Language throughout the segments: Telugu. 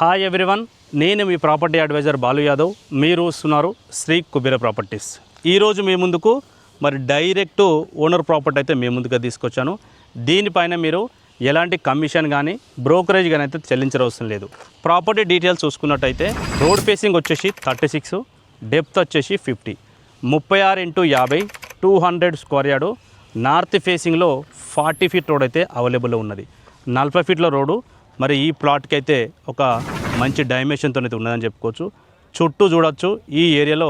హాయ్ ఎవ్రీవన్, నేను మీ ప్రాపర్టీ అడ్వైజర్ బాలు యాదవ్. మీరు చూస్తున్నారు శ్రీ కుబేర ప్రాపర్టీస్. ఈరోజు మీ ముందుకు మరి డైరెక్ట్ ఓనర్ ప్రాపర్టీ అయితే మీ ముందుగా తీసుకొచ్చాను. దీనిపైన మీరు ఎలాంటి కమిషన్ కానీ బ్రోకరేజ్ కానీ అయితే చెల్లించవలసిన లేదు. ప్రాపర్టీ డీటెయిల్స్ చూసుకున్నట్టయితే రోడ్ ఫేసింగ్ వచ్చేసి 36, డెప్త్ వచ్చేసి 50, 36x50, 200 స్క్వేర్ యార్డు. నార్త్ ఫేసింగ్లో 40 ఫీట్ రోడ్ అయితే అవైలబుల్లో ఉన్నది. 40 ఫీట్ల రోడ్డు. మరి ఈ ప్లాట్కి అయితే ఒక మంచి డైమెన్షన్తో అయితే ఉన్నదని చెప్పుకోవచ్చు. చుట్టూ చూడొచ్చు. ఈ ఏరియాలో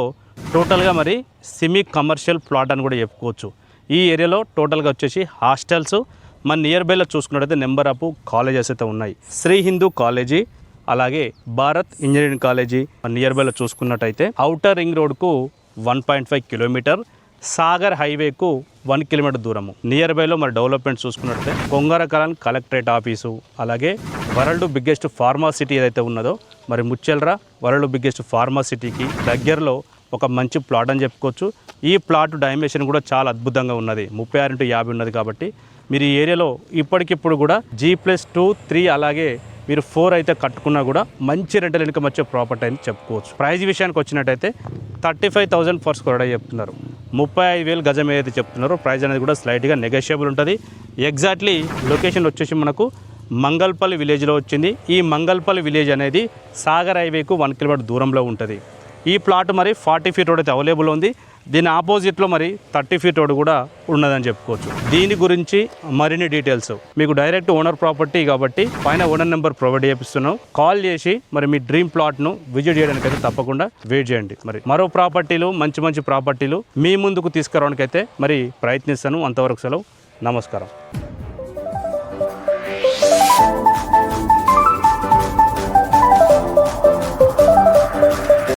టోటల్గా మరి సెమీ కమర్షియల్ ప్లాట్ అని కూడా చెప్పుకోవచ్చు. ఈ ఏరియాలో టోటల్గా వచ్చేసి హాస్టల్స్, మన నియర్ బైలో చూసుకున్నట్టయితే నెంబర్ ఆఫ్ కాలేజెస్ అయితే ఉన్నాయి. శ్రీ హిందూ కాలేజీ, అలాగే భారత్ ఇంజనీరింగ్ కాలేజీ నియర్ బైలో చూసుకున్నట్టయితే ఔటర్ రింగ్ రోడ్కు 1.5 కిలోమీటర్, సాగర్ హైవేకు 1 కిలోమీటర్ దూరము. నియర్ బైలో మరి డెవలప్మెంట్ చూసుకున్నట్లయితే కొంగరకలాన్ కలెక్టరేట్ ఆఫీసు, అలాగే వరల్డ్ బిగ్గెస్ట్ ఫార్మా సిటీ ఏదైతే ఉన్నదో మరి ముచ్చెల్రా వరల్డ్ బిగ్గెస్ట్ ఫార్మా సిటీకి దగ్గరలో ఒక మంచి ప్లాట్ అని చెప్పుకోవచ్చు. ఈ ప్లాట్ డైమెన్షన్ కూడా చాలా అద్భుతంగా ఉన్నది. 36x50 ఉన్నది. కాబట్టి మీరు ఈ ఏరియాలో ఇప్పటికిప్పుడు కూడా G+2, 3 అలాగే మీరు 4 అయితే కట్టుకున్నా కూడా మంచి రెంటల్ ఇన్కమ్ వచ్చే ప్రాపర్టీ అని చెప్పుకోవచ్చు. ప్రైస్ విషయానికి వచ్చినట్టయితే 35,000 ఫర్ స్క్వేర్ యార్డ్ చెప్తున్నారు. 35,000 గజం ఏదైతే చెప్తున్నారో ప్రైస్ అనేది కూడా స్లైట్గా నెగోషియబుల్ ఉంటుంది. ఎగ్జాక్ట్లీ లొకేషన్ వచ్చేసి మనకు మంగల్పల్లి విలేజ్లో వచ్చింది. ఈ మంగల్పల్లి విలేజ్ అనేది సాగర్ హైవేకు 1 కిలోమీటర్ దూరంలో ఉంటుంది. ఈ ప్లాట్ మరి 40 ఫీట్ రోడ్ అయితే అవైలబుల్ ఉంది. దీని ఆపోజిట్లో మరి 30 ఫీట్ రోడ్ కూడా ఉన్నదని చెప్పుకోవచ్చు. దీని గురించి మరిన్ని డీటెయిల్స్ మీకు డైరెక్ట్ ఓనర్ ప్రాపర్టీ కాబట్టి పైన ఓనర్ నెంబర్ ప్రొవైడ్ చేపిస్తున్నాం. కాల్ చేసి మరి మీ డ్రీమ్ ప్లాట్ను విజిట్ చేయడానికి అయితే తప్పకుండా వెయిట్ చేయండి. మరి మరో ప్రాపర్టీలు మంచి ప్రాపర్టీలు మీ ముందుకు తీసుకురావడానికి అయితే మరి ప్రయత్నిస్తాను. అంతవరకు సెలవు. నమస్కారం.